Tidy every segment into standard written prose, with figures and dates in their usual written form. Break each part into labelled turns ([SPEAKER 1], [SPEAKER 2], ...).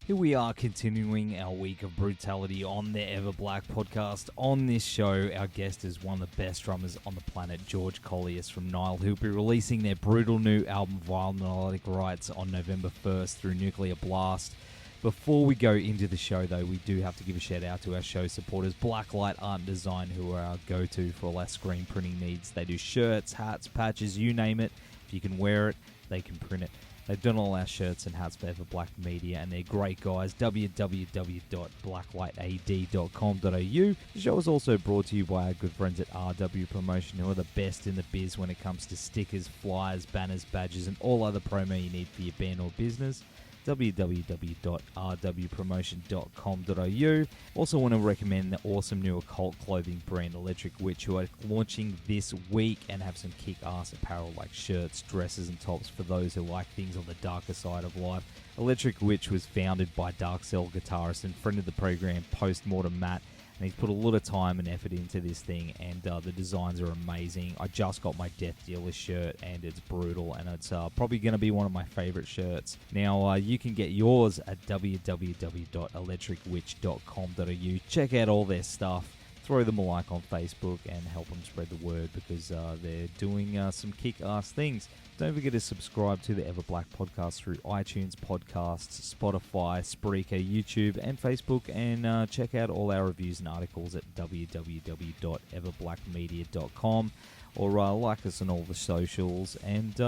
[SPEAKER 1] Here we are continuing our week of brutality on the EVERBLACK podcast. On this show, our guest is one of the best drummers on the planet, George Kollias from NILE, who'll be releasing their brutal new album, Vile Nilotic Rites, on November 1st through Nuclear Blast. Before we go into the show, though, we do have to give a shout out to our show supporters, Blacklight Art Design, who are our go-to for all our screen printing needs. They do shirts, hats, patches, you name it. If you can wear it, they can print it. They've done all our shirts and hats for EVERBLACK Media, and they're great guys. www.blacklightad.com.au. The show is also brought to you by our good friends at RW Promotion, who are the best in the biz when it comes to stickers, flyers, banners, badges, and all other promo you need for your band or business. www.rwpromotion.com.au. Also want to recommend the awesome new occult clothing brand Electric Witch, who are launching this week and have some kick-ass apparel like shirts, dresses, and tops for those who like things on the darker side of life. Electric Witch was founded by Dark Cell guitarist and friend of the program, Postmortem Matt, and he's put a lot of time and effort into this thing, and the designs are amazing. I just got my Death Dealer shirt, and it's brutal, and it's probably going to be one of my favorite shirts. Now, you can get yours at www.electricwitch.com.au. Check out all their stuff. Throw them a like on Facebook and help them spread the word, because they're doing some kick-ass things. Don't forget to subscribe to the EVERBLACK podcast through iTunes, Podcasts, Spotify, Spreaker, YouTube, and Facebook, and check out all our reviews and articles at www.everblackmedia.com, or like us on all the socials, and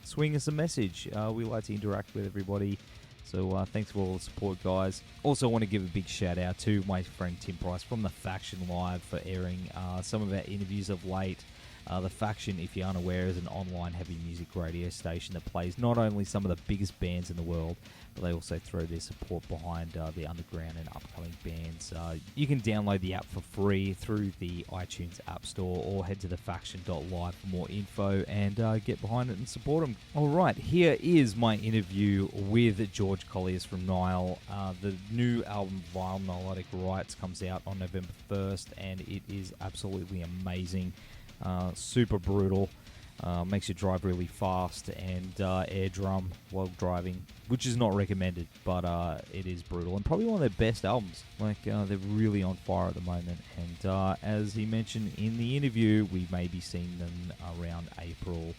[SPEAKER 1] swing us a message. We like to interact with everybody. So thanks for all the support, guys. Also want to give a big shout out to my friend Tim Price from The Faction Live for airing some of our interviews of late. The Faction, if you're unaware, is an online heavy music radio station that plays not only some of the biggest bands in the world, but they also throw their support behind the underground and upcoming bands. You can download the app for free through the iTunes App Store, or head to thefaction.live for more info and get behind it and support them. All right, here is my interview with George Kollias from NILE. The new album, Vile Nilotic Rites, comes out on November 1st, and it is absolutely amazing. Super brutal, makes you drive really fast, and air drum while driving, which is not recommended, but it is brutal, and probably one of their best albums. They're really on fire at the moment, and as he mentioned in the interview, we may be seeing them around April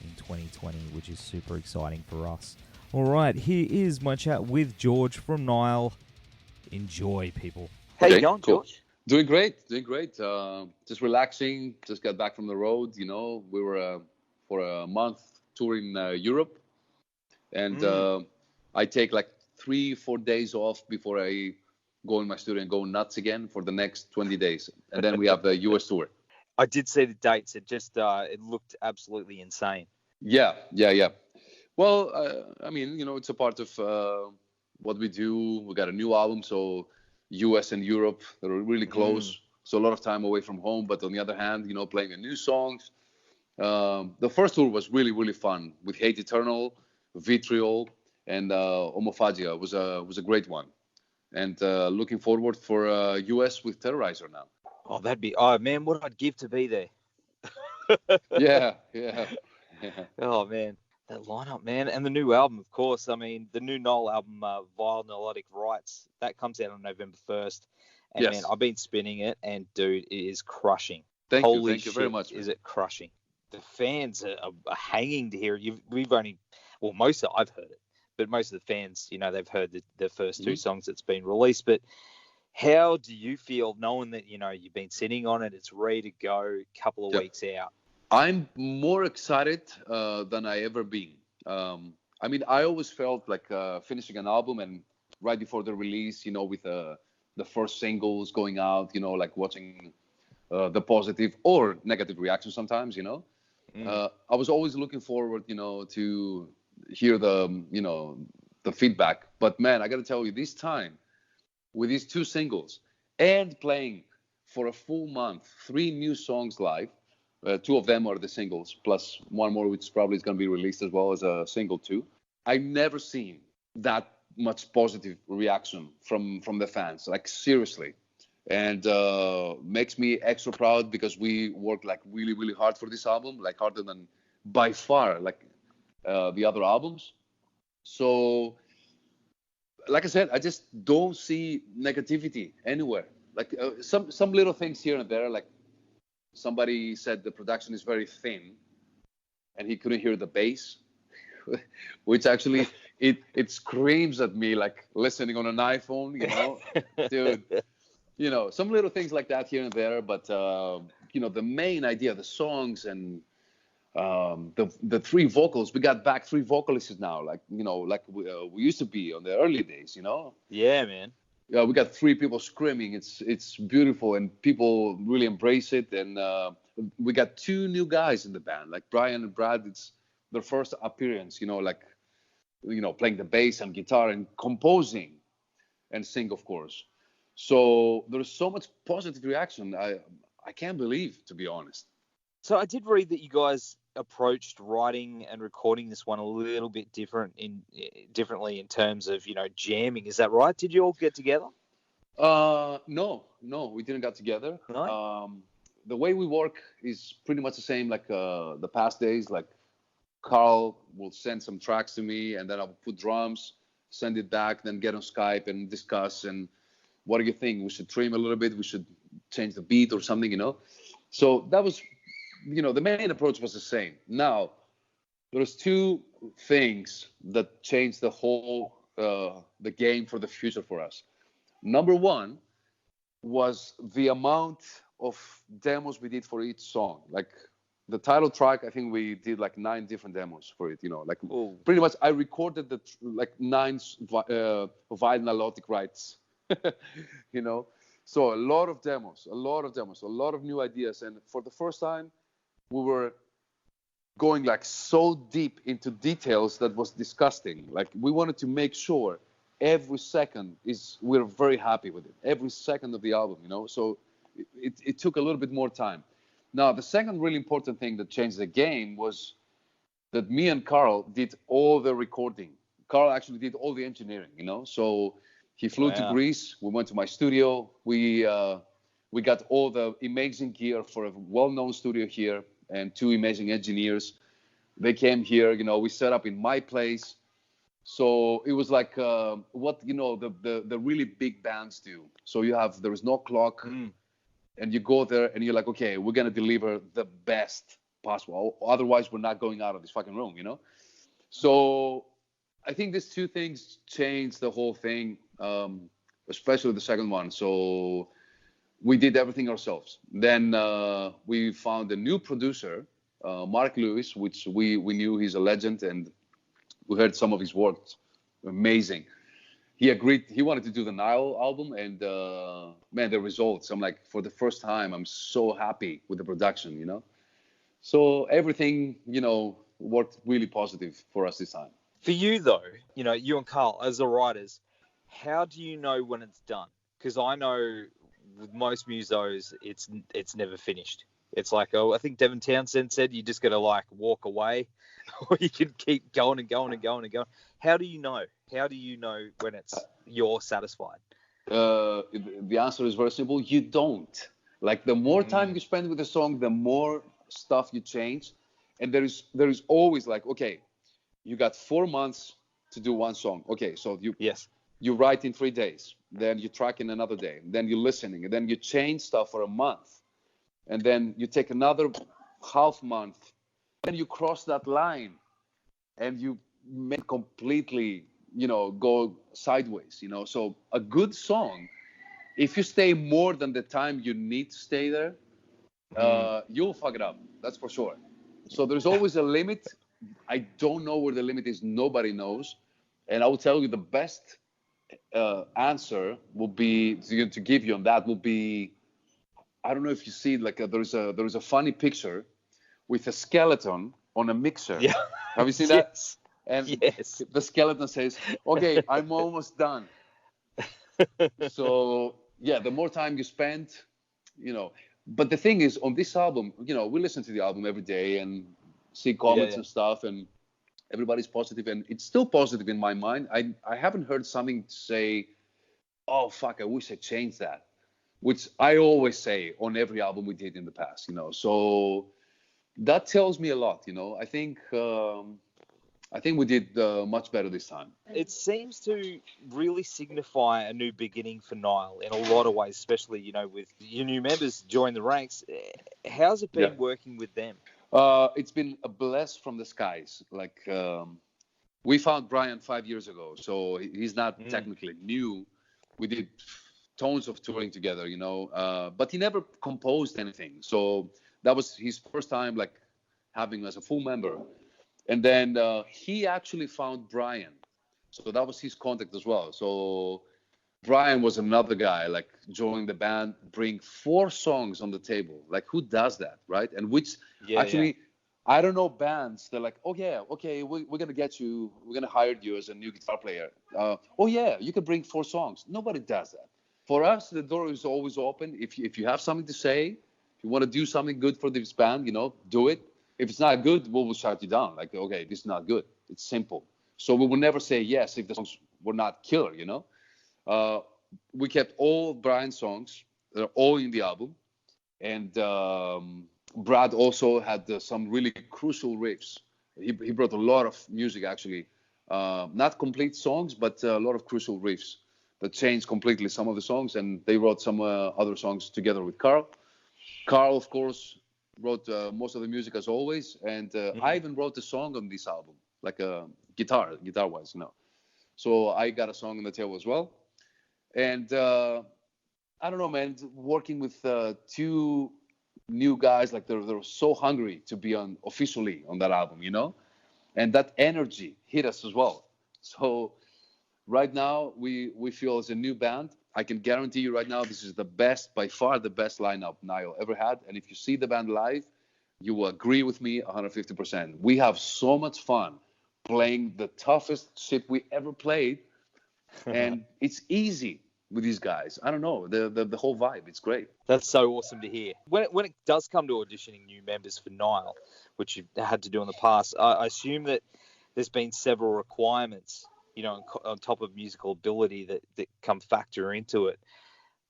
[SPEAKER 1] in 2020, which is super exciting for us. Alright, here is my chat with George from NILE. Enjoy, people.
[SPEAKER 2] How you going,
[SPEAKER 3] cool.
[SPEAKER 2] George?
[SPEAKER 3] Doing great. Just relaxing. Just got back from the road. We were for a month touring Europe, and I take like 3-4 days off before I go in my studio and go nuts again for the next 20 days, and then we have the US tour.
[SPEAKER 2] I did see the dates. It just it looked absolutely insane.
[SPEAKER 3] Yeah. Well, it's a part of what we do. We got a new album, so US and Europe, they're really close. So a lot of time away from home. But on the other hand, playing the new songs. The first tour was really, really fun with Hate Eternal, Vitriol, and Homophagia. It was a great one. And looking forward for US with Terrorizer now.
[SPEAKER 2] Oh, man, what I'd give to be there.
[SPEAKER 3] Yeah.
[SPEAKER 2] Oh, man. That lineup, man, and the new album, of course. I mean, the new NILE album, Vile Nilotic Rites, that comes out on November 1st. And,
[SPEAKER 3] yes.
[SPEAKER 2] Man, I've been spinning it, and, dude, it is crushing.
[SPEAKER 3] Thank
[SPEAKER 2] Holy
[SPEAKER 3] you very much.
[SPEAKER 2] Is it crushing. The fans are hanging to hear it. I've heard it, but most of the fans, they've heard the first two songs that's been released. But how do you feel knowing that, you've been sitting on it, it's ready to go, a couple of weeks out?
[SPEAKER 3] I'm more excited than I ever been. I always felt like finishing an album and right before the release, with the first singles going out, like watching the positive or negative reaction sometimes, I was always looking forward, to hear the feedback. But man, I got to tell you, this time with these two singles and playing for a full month, 3 new songs live. 2 of them are the singles, plus one more, which probably is going to be released as well as a single too. I've never seen that much positive reaction from the fans, like seriously. And makes me extra proud because we worked like really, really hard for this album, like harder than by far like the other albums. So like I said, I just don't see negativity anywhere. Like some little things here and there, like somebody said the production is very thin and he couldn't hear the bass, which actually it screams at me like listening on an iPhone, dude. Some little things like that here and there, but the main idea, the songs and the three vocals, we got back three vocalists now, like we used to be on the early days,
[SPEAKER 2] Yeah, man.
[SPEAKER 3] Yeah, we got three people screaming. It's beautiful, and people really embrace it. And we got two new guys in the band, like Brian and Brad. It's their first appearance, playing the bass and guitar and composing and sing, of course. So there's so much positive reaction. I can't believe, to be honest.
[SPEAKER 2] So I did read that you guys approached writing and recording this one a little bit differently in terms of jamming. Is that right? Did you all get together?
[SPEAKER 3] No, we didn't get together.
[SPEAKER 2] No?
[SPEAKER 3] The way we work is pretty much the same like the past days. Like Carl will send some tracks to me, and then I'll put drums, send it back, then get on Skype and discuss. And what do you think? We should trim a little bit. We should change the beat or something, So that was, the main approach was the same. Now, there's two things that changed the whole, the game for the future for us. Number one was the amount of demos we did for each song. Like the title track, I think we did like 9 different demos for it, pretty much I recorded 9 Vile Nilotic Rites, So a lot of demos, a lot of new ideas. And for the first time, we were going like so deep into details that was disgusting. Like we wanted to make sure every second we're very happy with it. Every second of the album, So it took a little bit more time. Now, the second really important thing that changed the game was that me and Carl did all the recording. Carl actually did all the engineering, So he flew to Greece. We went to my studio. We got all the amazing gear for a well-known studio here and 2 amazing engineers. They came here. We set up in my place. So it was like what the really big bands do. So there is no clock, and you go there and you're like, okay, we're gonna deliver the best possible. Otherwise, we're not going out of this fucking room, So I think these 2 things changed the whole thing, especially the second one. So we did everything ourselves. Then we found a new producer, Mark Lewis, which we knew he's a legend, and we heard some of his works. Amazing. He agreed. He wanted to do the NILE album, and man, the results. I'm like, for the first time, I'm so happy with the production, So everything, worked really positive for us this time.
[SPEAKER 2] For you, though, you and Carl, as the writers, how do you know when it's done? Because I know with most musos, it's never finished. It's like, I think Devin Townsend said you just got to like walk away, or you can keep going and going and going and going. How do you know? How do you know when you're satisfied?
[SPEAKER 3] The answer is very simple. You don't. Like the more time you spend with the song, the more stuff you change, and there is always like, okay, you got 4 months to do one song. Okay, so you write in 3 days, then you track in another day, then you're listening, and then you change stuff for a month, and then you take another half month, then you cross that line, and you make completely, go sideways, So a good song, if you stay more than the time you need to stay there, you'll fuck it up. That's for sure. So there's always a limit. I don't know where the limit is. Nobody knows. And I will tell you the best answer will be to give you on that will be, I don't know if you see it, like there is a funny picture with a skeleton on a mixer.
[SPEAKER 2] Yeah.
[SPEAKER 3] Have you seen that?
[SPEAKER 2] Yes.
[SPEAKER 3] And
[SPEAKER 2] yes.
[SPEAKER 3] The skeleton says, okay, I'm almost done. So yeah, the more time you spend, but the thing is, on this album, we listen to the album every day and see comments and stuff, and everybody's positive, and it's still positive in my mind. I haven't heard something to say, oh fuck, I wish I changed that, which I always say on every album we did in the past, So that tells me a lot, I think I think we did much better this time.
[SPEAKER 2] It seems to really signify a new beginning for Nile in a lot of ways, especially, with your new members join the ranks. How's it been working with them?
[SPEAKER 3] It's been a bless from the skies. Like, we found Brian 5 years ago, so he's not technically new. We did tons of touring together, but he never composed anything. So that was his first time, like, having as a full member. And then he actually found Brian. So that was his contact as well. So Brian was another guy, like, joined the band, bring 4 songs on the table. Like, who does that, right? And which I don't know bands. They're like, oh, yeah, okay, we're going to get you. We're going to hire you as a new guitar player. Oh, yeah, you can bring 4 songs. Nobody does that. For us, the door is always open. If you have something to say, if you want to do something good for this band, do it. If it's not good, we will shut you down. Like, okay, this is not good. It's simple. So we will never say yes if the songs were not killer, We kept all Brian's songs. They're all in the album. And Brad also had some really crucial riffs. He brought a lot of music, actually. Not complete songs, but a lot of crucial riffs that changed completely some of the songs. And they wrote some other songs together with Carl. Carl, of course, wrote most of the music as always, and I even wrote a song on this album, like a guitar-wise, So I got a song on the table as well, and I don't know, man. Working with 2 new guys, like they're so hungry to be officially on that album, and that energy hit us as well. So right now we feel as a new band. I can guarantee you right now, this is by far the best lineup Nile ever had. And if you see the band live, you will agree with me 150%. We have so much fun playing the toughest shit we ever played. And it's easy with these guys. I don't know, the whole vibe, it's great.
[SPEAKER 2] That's so awesome to hear. When it does come to auditioning new members for Nile, which you've had to do in the past, I assume that there's been several requirements, on top of musical ability that come factor into it.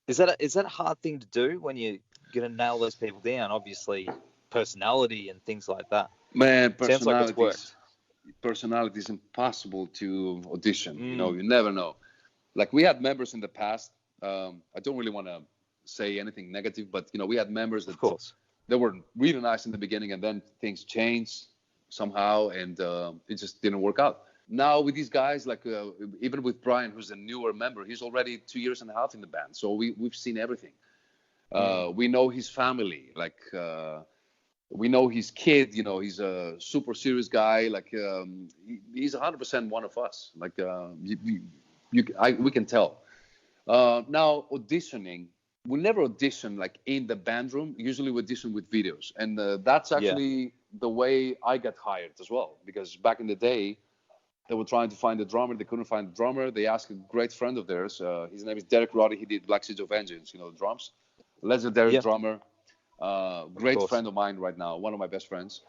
[SPEAKER 2] Is that a hard thing to do when you're going to nail those people down? Obviously, personality and things like that.
[SPEAKER 3] Man,
[SPEAKER 2] sounds like it's worked.
[SPEAKER 3] Personality is impossible to audition. You never know. Like, we had members in the past. I don't really want to say anything negative, but we had members that, of course, they were really nice in the beginning, and then things changed somehow, and it just didn't work out. Now with these guys, like even with Brian, who's a newer member, he's already 2.5 years in the band. So we've seen everything. We know his family, like we know his kid. He's a super serious guy. Like he's 100% one of us. Like we can tell. Now auditioning, we never audition like in the band room. Usually we audition with videos, and that's actually the way I got hired as well. Because back in the day, they were trying to find a drummer. They couldn't find a drummer. They asked a great friend of theirs. His name is Derek Roddy. He did Black Seeds of Vengeance, the drums. Legendary drummer. Great friend of mine right now. One of my best friends.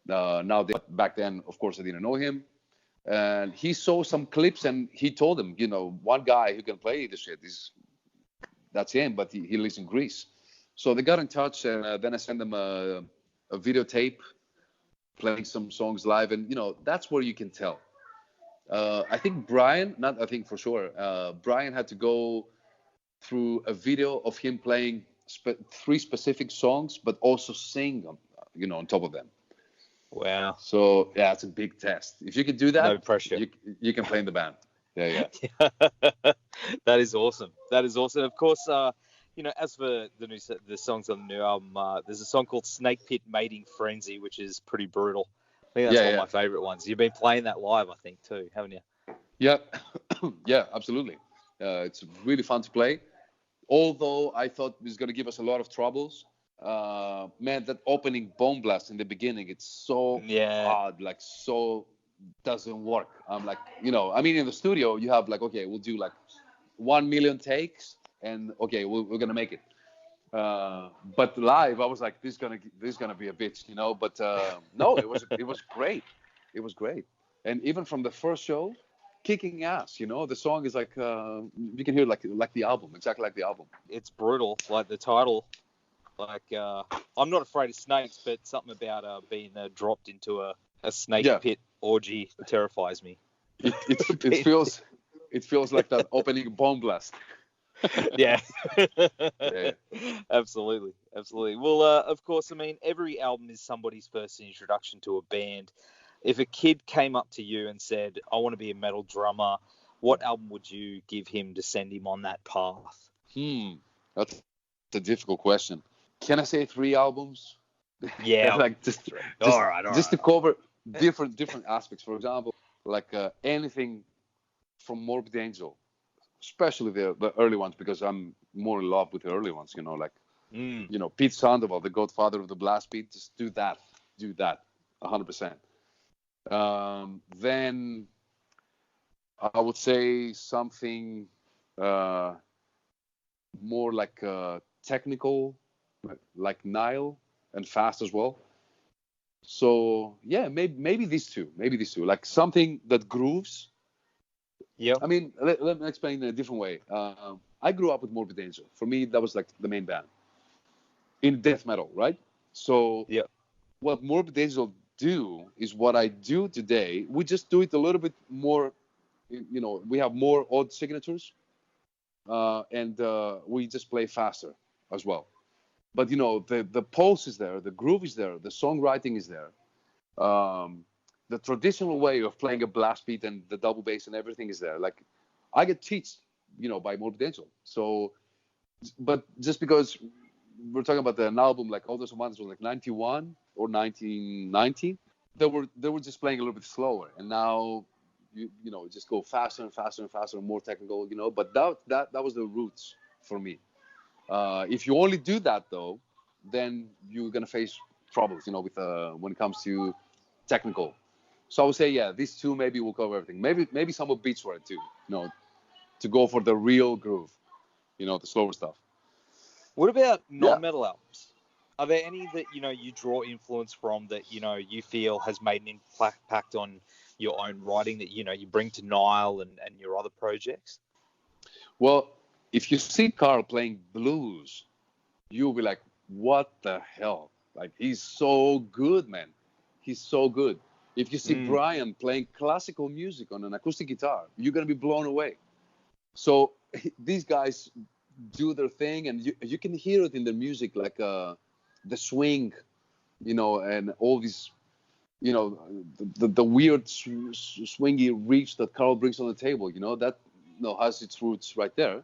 [SPEAKER 3] Back then, of course, I didn't know him. And he saw some clips and he told him, one guy who can play this shit, that's him, but he lives in Greece. So they got in touch, and then I sent them a videotape playing some songs live. And, that's where you can tell. I think Brian, not I think for sure, Brian had to go through a video of him playing 3 specific songs, but also sing them, on top of them.
[SPEAKER 2] Wow.
[SPEAKER 3] So, yeah, it's a big test. If you can do that,
[SPEAKER 2] no pressure.
[SPEAKER 3] You can play in the band. Yeah.
[SPEAKER 2] That is awesome. Of course, as for the songs on the new album, there's a song called Snake Pit Mating Frenzy, which is pretty brutal. I think that's one of my favorite ones. You've been playing that live, I think, too, haven't you?
[SPEAKER 3] Yeah. Yeah, absolutely. It's really fun to play. Although I thought it was going to give us a lot of troubles. Man, that opening Bone Blast in the beginning, it's so odd, like so doesn't work. I'm like, in the studio, you have like, okay, we'll do like 1 million takes, and okay, we're going to make it. But live, I was like, this is gonna be a bitch, But no, it was great. It was great, and even from the first show, kicking ass. The song is like you can hear like the album, exactly like the album.
[SPEAKER 2] It's brutal, like the title. Like I'm not afraid of snakes, but something about being dropped into a snake pit orgy terrifies me.
[SPEAKER 3] It feels like that opening bomb blast.
[SPEAKER 2] Yeah.
[SPEAKER 3] Yeah.
[SPEAKER 2] Absolutely. Well, of course, I mean, every album is somebody's first introduction to a band. If a kid came up to you and said, I want to be a metal drummer, what album would you give him to send him on that path?
[SPEAKER 3] That's a difficult question. Can I say 3 albums?
[SPEAKER 2] Yeah.
[SPEAKER 3] Like just to cover different aspects. For example, like anything from Morbid Angel, especially the early ones, because I'm more in love with the early ones. Like Pete Sandoval, the godfather of the blast beat. Just do that, 100%. Then I would say something more like technical, like Nile, and fast as well. So yeah, maybe these two, like something that grooves.
[SPEAKER 2] Yeah.
[SPEAKER 3] I mean, let me explain in a different way. I grew up with Morbid Angel. For me, that was like the main band in death metal, right? So
[SPEAKER 2] yeah,
[SPEAKER 3] what Morbid Angel do is what I do today. We just do it a little bit more. We have more odd signatures, and we just play faster as well. But the pulse is there, the groove is there, the songwriting is there. The traditional way of playing a blast beat and the double bass and everything is there. Like I get taught, by Morbid Angel. So, but just because we're talking about an album like All Those Months was like 91 or 1990, they were just playing a little bit slower, and now just go faster and faster and faster and more technical, But that was the roots for me. If you only do that though, then you're gonna face troubles, with when it comes to technical. So I would say, yeah, these two maybe will cover everything. Maybe some of beats for it too, to go for the real groove, the slower stuff.
[SPEAKER 2] What about non-metal albums? Are there any that you draw influence from that you feel has made an impact on your own writing that you bring to Nile and your other projects?
[SPEAKER 3] Well, if you see Carl playing blues, you'll be like, what the hell? Like, he's so good, man. He's so good. If you see Brian playing classical music on an acoustic guitar, you're going to be blown away. So these guys do their thing, and you can hear it in their music, like the swing, and all these, the weird swingy reach that Carl brings on the table, that has its roots right there.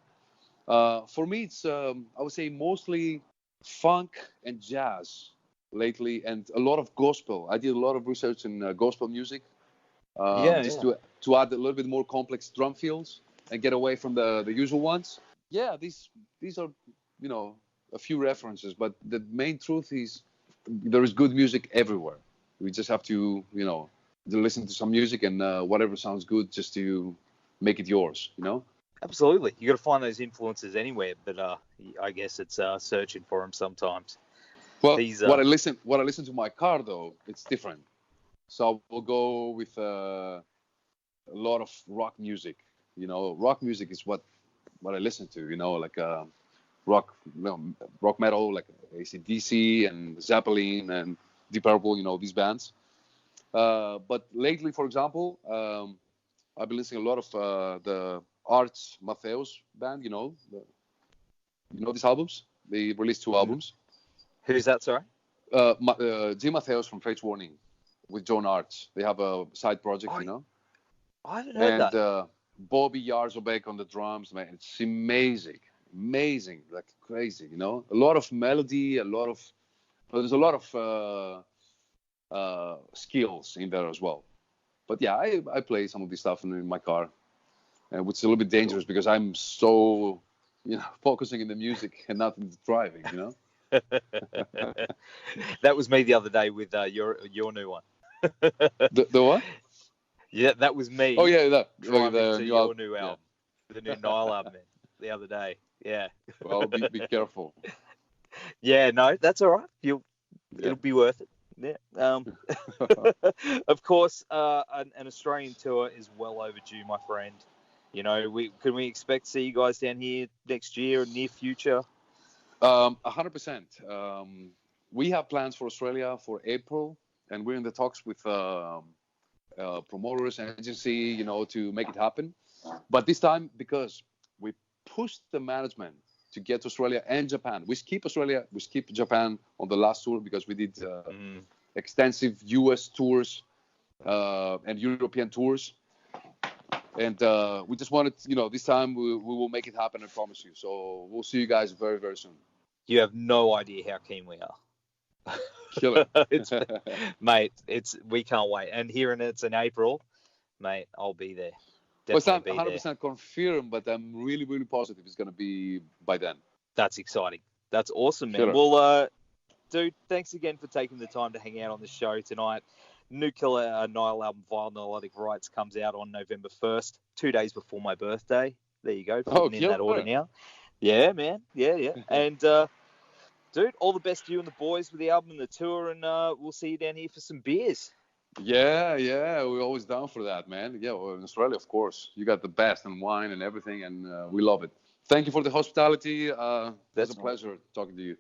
[SPEAKER 3] For me, it's I would say mostly funk and jazz lately, and a lot of gospel. I did a lot of research in gospel music, to add a little bit more complex drum fills and get away from the usual ones. Yeah, these are a few references, but the main truth is there is good music everywhere. We just have to listen to some music and whatever sounds good, just to make it yours.
[SPEAKER 2] Absolutely. You got to find those influences anywhere, but I guess it's searching for them sometimes.
[SPEAKER 3] Well, what I listen to my car though, it's different. So we'll go with a lot of rock music. Rock music is what I listen to. Like rock metal, like AC/DC and Zeppelin and Deep Purple. These bands. But lately, for example, I've been listening a lot of the Arts Matthews band, these albums? They released 2 albums.
[SPEAKER 2] Who's that, sorry?
[SPEAKER 3] Jim Matthews from Fates Warning with John Arts. They have a side project,
[SPEAKER 2] I haven't heard that.
[SPEAKER 3] And Bobby Yarzobek on the drums, man. It's amazing, like crazy, A lot of melody, there's a lot of skills in there as well. But yeah, I play some of this stuff in my car. Which is a little bit dangerous because I'm so, focusing in the music and not in the driving,
[SPEAKER 2] That was me the other day with your new one.
[SPEAKER 3] The what?
[SPEAKER 2] Yeah, that was me.
[SPEAKER 3] Oh yeah,
[SPEAKER 2] driving to your new album, the new Nile album, the other day. Yeah.
[SPEAKER 3] Well, be careful.
[SPEAKER 2] Yeah, no, that's all right. It'll be worth it. Yeah. Of course, an Australian tour is well overdue, my friend. Can we expect to see you guys down here next year or near future?
[SPEAKER 3] 100%. We have plans for Australia for April, and we're in the talks with promoters and agency, to make it happen. But this time, because we pushed the management to get to Australia and Japan. We skipped Australia, we skipped Japan on the last tour because we did extensive US tours and European tours. And we just wanted, this time we will make it happen, I promise you. So we'll see you guys very, very soon.
[SPEAKER 2] You have no idea how keen we are.
[SPEAKER 3] Killer.
[SPEAKER 2] Mate, we can't wait. And hearing it's in April, mate, I'll be there.
[SPEAKER 3] Well, it's not
[SPEAKER 2] Definitely
[SPEAKER 3] 100% confirmed, but I'm really, really positive it's going to be by then.
[SPEAKER 2] That's exciting. That's awesome, man.
[SPEAKER 3] Sure.
[SPEAKER 2] Well, dude, thanks again for taking the time to hang out on the show tonight. New Killer NILE album, Vile Nilotic Rites, comes out on November 1st, 2 days before my birthday. There you go. Putting in that order now. Yeah, man. Yeah. And, dude, all the best to you and the boys with the album and the tour, and we'll see you down here for some beers.
[SPEAKER 3] Yeah, we're always down for that, man. Yeah, well, in Australia, of course. You got the best and wine and everything, and we love it. Thank you for the hospitality. It's a pleasure talking to you.